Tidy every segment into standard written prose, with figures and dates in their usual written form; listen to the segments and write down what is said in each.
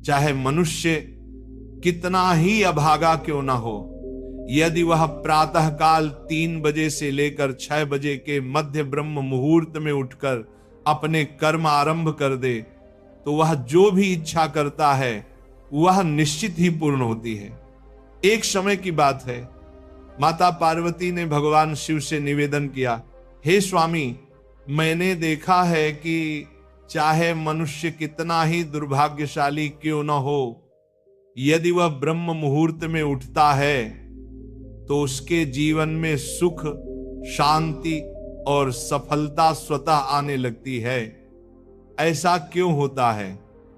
चाहे मनुष्य कितना ही अभागा क्यों ना हो, यदि वह प्रातः काल 3 बजे से लेकर 6 बजे के मध्य ब्रह्म मुहूर्त में उठकर अपने कर्म आरंभ कर दे, तो वह जो भी इच्छा करता है वह निश्चित ही पूर्ण होती है। एक समय की बात है, माता पार्वती ने भगवान शिव से निवेदन किया, हे स्वामी, मैंने देखा है कि चाहे मनुष्य कितना ही दुर्भाग्यशाली क्यों न हो, यदि वह ब्रह्म मुहूर्त में उठता है तो उसके जीवन में सुख, शांति और सफलता स्वतः आने लगती है। ऐसा क्यों होता है?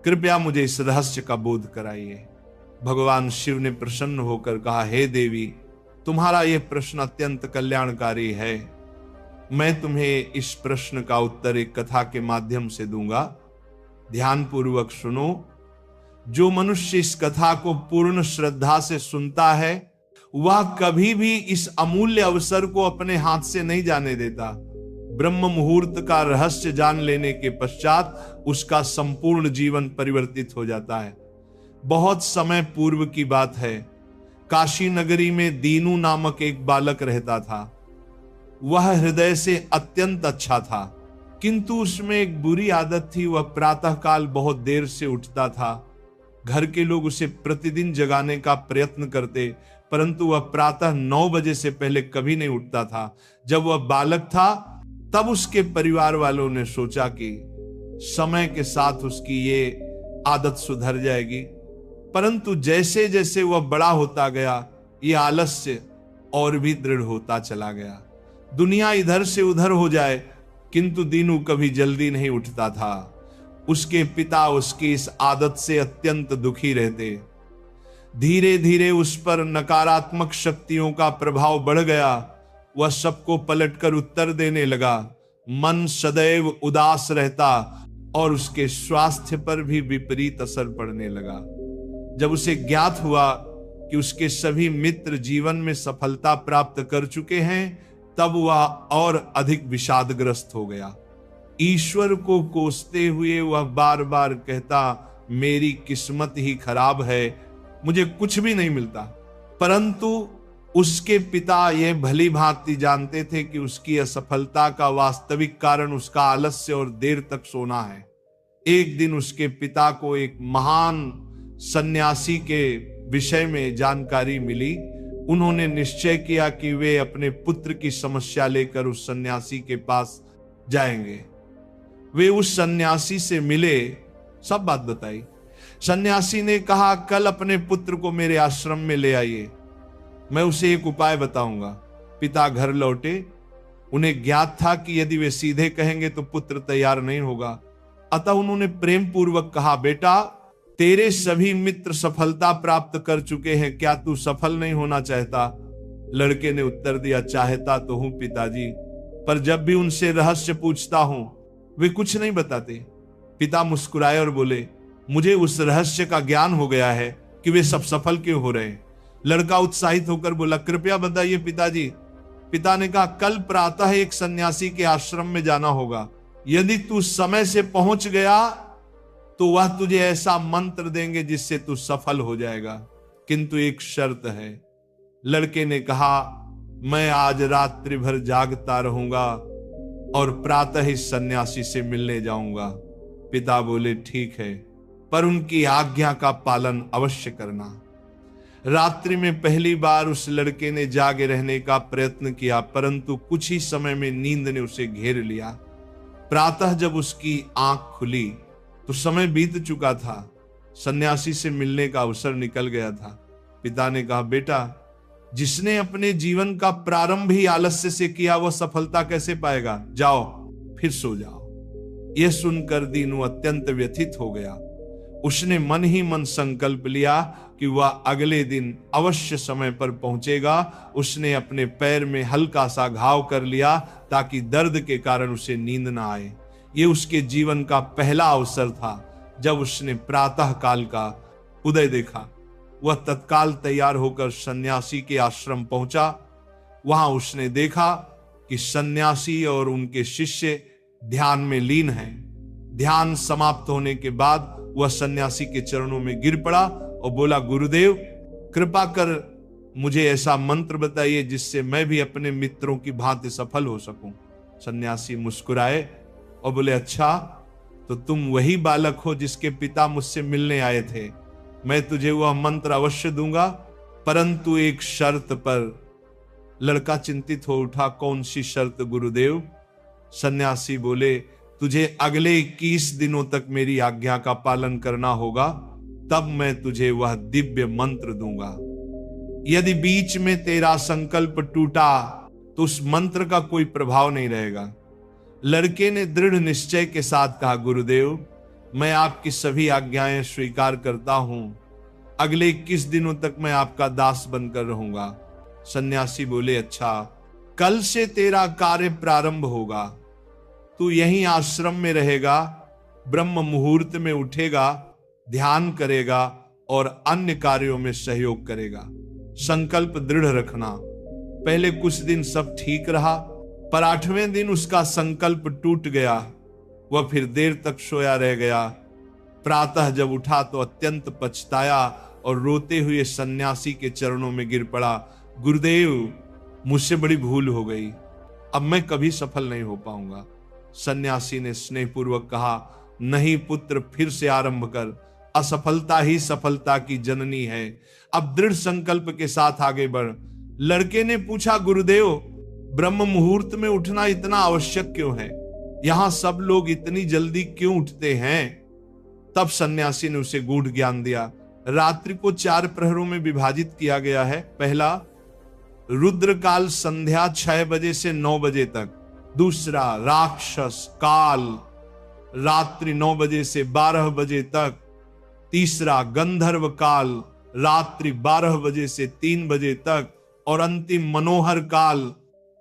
कृपया मुझे इस रहस्य का बोध कराइए। भगवान शिव ने प्रसन्न होकर कहा, हे देवी, तुम्हारा यह प्रश्न अत्यंत कल्याणकारी है। मैं तुम्हें इस प्रश्न का उत्तर एक कथा के माध्यम से दूंगा। ध्यानपूर्वक सुनो। जो मनुष्य इस कथा को पूर्ण श्रद्धा से सुनता है वह कभी भी इस अमूल्य अवसर को अपने हाथ से नहीं जाने देता। ब्रह्म मुहूर्त का रहस्य जान लेने के पश्चात उसका संपूर्ण जीवन परिवर्तित हो जाता है। बहुत समय पूर्व की बात है, काशी नगरी में दीनू नामक एक बालक रहता था। वह हृदय से अत्यंत अच्छा था, किंतु उसमें एक बुरी आदत थी। वह प्रातःकाल बहुत देर से उठता था। घर के लोग उसे प्रतिदिन जगाने का प्रयत्न करते, परंतु वह प्रातः 9 बजे से पहले कभी नहीं उठता था। जब वह बालक था तब उसके परिवार वालों ने सोचा कि समय के साथ उसकी ये आदत सुधर जाएगी, परंतु जैसे जैसे वह बड़ा होता गया ये आलस्य और भी दृढ़ होता चला गया। दुनिया इधर से उधर हो जाए, किंतु दीनू कभी जल्दी नहीं उठता था। उसके पिता उसकी इस आदत से अत्यंत दुखी रहते। धीरे धीरे उस पर नकारात्मक शक्तियों का प्रभाव बढ़ गया। वह सबको पलटकर उत्तर देने लगा। मन सदैव उदास रहता और उसके स्वास्थ्य पर भी विपरीत असर पड़ने लगा। जब उसे ज्ञात हुआ कि उसके सभी मित्र जीवन में सफलता प्राप्त कर चुके हैं, तब वह और अधिक विषादग्रस्त हो गया। ईश्वर को कोसते हुए वह बार बार कहता, मेरी किस्मत ही खराब है, मुझे कुछ भी नहीं मिलता। परंतु उसके पिता यह भली भांति जानते थे कि उसकी असफलता का वास्तविक कारण उसका आलस्य और देर तक सोना है। एक दिन उसके पिता को एक महान सन्यासी के विषय में जानकारी मिली। उन्होंने निश्चय किया कि वे अपने पुत्र की समस्या लेकर उस सन्यासी के पास जाएंगे। वे उस सन्यासी से मिले, सब बात बताई। सन्यासी ने कहा, कल अपने पुत्र को मेरे आश्रम में ले आइए, मैं उसे एक उपाय बताऊंगा। पिता घर लौटे। उन्हें ज्ञात था कि यदि वे सीधे कहेंगे तो पुत्र तैयार नहीं होगा, अतः उन्होंने प्रेम पूर्वक कहा, बेटा, तेरे सभी मित्र सफलता प्राप्त कर चुके हैं, क्या तू सफल नहीं होना चाहता? लड़के ने उत्तर दिया, चाहता तो हूं पिताजी, पर जब भी उनसे रहस्य पूछता हूं वे कुछ नहीं बताते। पिता मुस्कुराए और बोले, मुझे उस रहस्य का ज्ञान हो गया है कि वे सब सफल क्यों हो रहे हैं। लड़का उत्साहित होकर बोला, कृपया बताइए पिताजी। पिता ने कहा, कल प्रातः एक सन्यासी के आश्रम में जाना होगा। यदि तू समय से पहुंच गया तो वह तुझे ऐसा मंत्र देंगे जिससे तू सफल हो जाएगा, किंतु एक शर्त है। लड़के ने कहा, मैं आज रात्रि भर जागता रहूंगा और प्रातः इस सन्यासी से मिलने जाऊंगा। पिता बोले, ठीक है, पर उनकी आज्ञा का पालन अवश्य करना। रात्रि में पहली बार उस लड़के ने जागे रहने का प्रयत्न किया, परंतु कुछ ही समय में नींद ने उसे घेर लिया। प्रातः जब उसकी आंख खुली तो समय बीत चुका था। सन्यासी से मिलने का अवसर निकल गया था। पिता ने कहा, बेटा, जिसने अपने जीवन का प्रारंभ ही आलस्य से किया वह सफलता कैसे पाएगा? जाओ फिर सो जाओ। यह सुनकर दीनू अत्यंत व्यथित हो गया। उसने मन ही मन संकल्प लिया कि वह अगले दिन अवश्य समय पर पहुंचेगा। उसने अपने पैर में हल्का सा घाव कर लिया ताकि दर्द के कारण उसे नींद ना आए। यह उसके जीवन का पहला अवसर था। जब उसने प्रातः काल का उदय देखा, वह तत्काल तैयार होकर सन्यासी के आश्रम पहुंचा। वहां उसने देखा कि सन्यासी और उनके शिष्य ध्यान में लीन हैं। ध्यान समाप्त होने के बाद वह सन्यासी के चरणों में गिर पड़ा और बोला, गुरुदेव कृपा कर मुझे ऐसा मंत्र बताइए जिससे मैं भी अपने मित्रों की भांति सफल हो सकूं। सन्यासी मुस्कुराए और बोले, अच्छा तो तुम वही बालक हो जिसके पिता मुझसे मिलने आए थे। मैं तुझे वह मंत्र अवश्य दूंगा, परंतु एक शर्त पर। लड़का चिंतित हो उठा, कौन सी शर्त गुरुदेव? सन्यासी बोले, तुझे अगले 21 दिनों तक मेरी आज्ञा का पालन करना होगा, तब मैं तुझे वह दिव्य मंत्र दूंगा। यदि बीच में तेरा संकल्प टूटा तो उस मंत्र का कोई प्रभाव नहीं रहेगा। लड़के ने दृढ़ निश्चय के साथ कहा, गुरुदेव मैं आपकी सभी आज्ञाएं स्वीकार करता हूं, अगले 21 दिनों तक मैं आपका दास बनकर रहूंगा। सन्यासी बोले, अच्छा कल से तेरा कार्य प्रारंभ होगा, तू यहीं आश्रम में रहेगा, ब्रह्म मुहूर्त में उठेगा, ध्यान करेगा और अन्य कार्यों में सहयोग करेगा। संकल्प दृढ़ रखना। पहले कुछ दिन सब ठीक रहा, पर 8वें दिन उसका संकल्प टूट गया। वह फिर देर तक सोया रह गया। प्रातः जब उठा तो अत्यंत पछताया और रोते हुए सन्यासी के चरणों में गिर पड़ा, गुरुदेव मुझसे बड़ी भूल हो गई, अब मैं कभी सफल नहीं हो पाऊंगा। सन्यासी ने स्नेहपूर्वक कहा, नहीं पुत्र, फिर से आरंभ कर, असफलता ही सफलता की जननी है। अब दृढ़ संकल्प के साथ आगे बढ़। लड़के ने पूछा, गुरुदेव ब्रह्म मुहूर्त में उठना इतना आवश्यक क्यों है? यहां सब लोग इतनी जल्दी क्यों उठते हैं? तब सन्यासी ने उसे गूढ़ ज्ञान दिया। रात्रि को 4 प्रहरों में विभाजित किया गया है। पहला, रुद्रकाल संध्या 6 बजे से 9 बजे तक। दूसरा, राक्षस काल रात्रि 9 बजे से 12 बजे तक। तीसरा, गंधर्व काल रात्रि 12 बजे से 3 बजे तक। और अंतिम, मनोहर काल,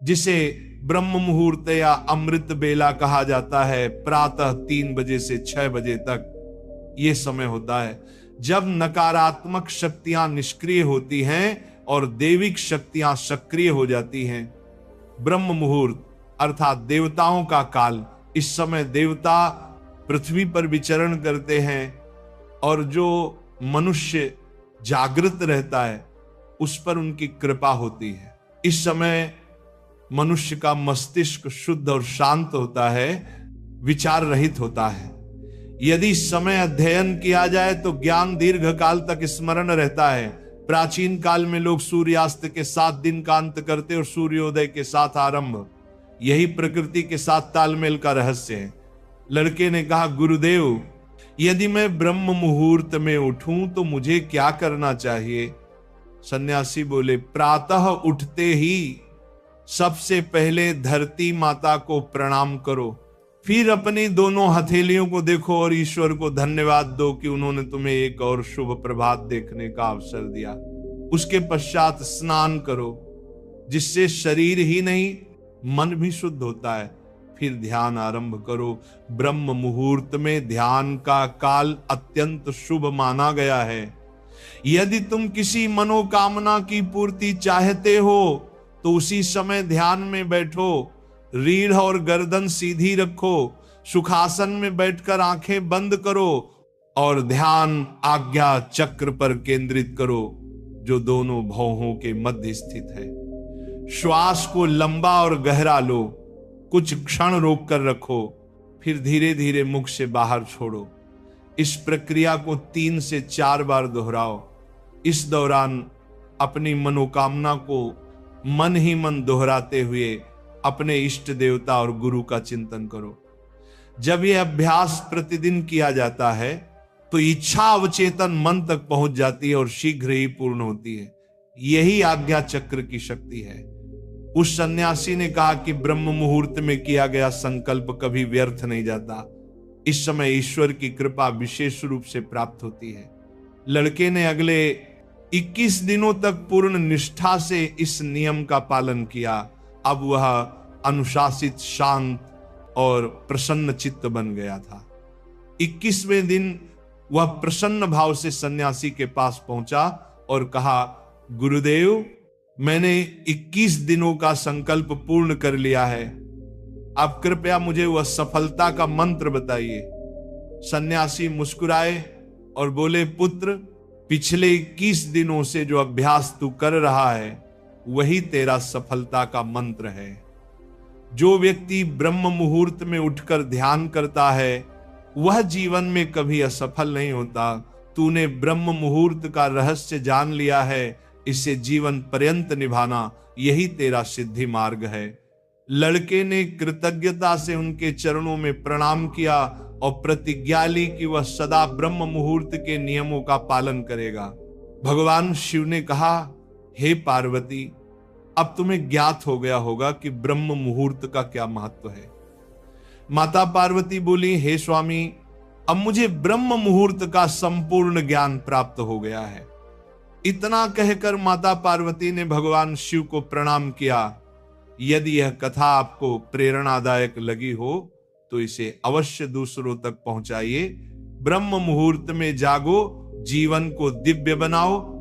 जिसे ब्रह्म मुहूर्त या अमृत बेला कहा जाता है, प्रातः 3 बजे से 6 बजे तक। यह समय होता है जब नकारात्मक शक्तियां निष्क्रिय होती हैं और दैविक शक्तियां सक्रिय हो जाती हैं। ब्रह्म मुहूर्त अर्थात देवताओं का काल। इस समय देवता पृथ्वी पर विचरण करते हैं और जो मनुष्य जागृत रहता है उस पर उनकी कृपा होती है। इस समय मनुष्य का मस्तिष्क शुद्ध और शांत होता है, विचार रहित होता है। यदि समय अध्ययन किया जाए तो ज्ञान दीर्घ काल तक स्मरण रहता है। प्राचीन काल में लोग सूर्यास्त के साथ दिन का अंत करते और सूर्योदय के साथ आरंभ। यही प्रकृति के साथ तालमेल का रहस्य है। लड़के ने कहा, गुरुदेव यदि मैं ब्रह्म मुहूर्त में उठूं तो मुझे क्या करना चाहिए? सन्यासी बोले, प्रातः उठते ही सबसे पहले धरती माता को प्रणाम करो, फिर अपनी दोनों हथेलियों को देखो और ईश्वर को धन्यवाद दो कि उन्होंने तुम्हें एक और शुभ प्रभात देखने का अवसर दिया। उसके पश्चात स्नान करो, जिससे शरीर ही नहीं मन भी शुद्ध होता है। फिर ध्यान आरंभ करो। ब्रह्म मुहूर्त में ध्यान का काल अत्यंत शुभ माना गया है। यदि तुम किसी मनोकामना की पूर्ति चाहते हो तो उसी समय ध्यान में बैठो। रीढ़ और गर्दन सीधी रखो, सुखासन में बैठकर आंखें बंद करो और ध्यान आज्ञा चक्र पर केंद्रित करो, जो दोनों भौहों के मध्य स्थित है। श्वास को लंबा और गहरा लो, कुछ क्षण रोक कर रखो, फिर धीरे धीरे मुख से बाहर छोड़ो। इस प्रक्रिया को 3 से 4 बार दोहराओ। इस दौरान अपनी मनोकामना को मन ही मन दोहराते हुए अपने इष्ट देवता और गुरु का चिंतन करो। जब यह अभ्यास प्रतिदिन किया जाता है तो इच्छा अवचेतन मन तक पहुंच जाती है और शीघ्र ही पूर्ण होती है। यही आज्ञा चक्र की शक्ति है। उस सन्यासी ने कहा कि ब्रह्म मुहूर्त में किया गया संकल्प कभी व्यर्थ नहीं जाता। इस समय ईश्वर की कृपा विशेष रूप से प्राप्त होती है। लड़के ने अगले 21 दिनों तक पूर्ण निष्ठा से इस नियम का पालन किया। अब वह अनुशासित, शांत और प्रसन्न चित्त बन गया था। 21वें दिन वह प्रसन्न भाव से सन्यासी के पास पहुंचा और कहा, गुरुदेव मैंने 21 दिनों का संकल्प पूर्ण कर लिया है, आप कृपया मुझे वह सफलता का मंत्र बताइए। सन्यासी मुस्कुराए और बोले, पुत्र, पिछले 21 दिनों से जो अभ्यास तू कर रहा है वही तेरा सफलता का मंत्र है। जो व्यक्ति ब्रह्म मुहूर्त में उठकर ध्यान करता है वह जीवन में कभी असफल नहीं होता। तूने ब्रह्म मुहूर्त का रहस्य जान लिया है, इसे जीवन पर्यंत निभाना यही तेरा सिद्धि मार्ग है। लड़के ने कृतज्ञता से उनके चरणों में प्रणाम किया और प्रतिज्ञा ली कि वह सदा ब्रह्म मुहूर्त के नियमों का पालन करेगा। भगवान शिव ने कहा, हे पार्वती, अब तुम्हें ज्ञात हो गया होगा कि ब्रह्म मुहूर्त का क्या महत्व है। माता पार्वती बोली, हे स्वामी, अब मुझे ब्रह्म मुहूर्त का संपूर्ण ज्ञान प्राप्त हो गया है। इतना कहकर माता पार्वती ने भगवान शिव को प्रणाम किया। यदि यह कथा आपको प्रेरणादायक लगी हो तो इसे अवश्य दूसरों तक पहुंचाइए। ब्रह्म मुहूर्त में जागो, जीवन को दिव्य बनाओ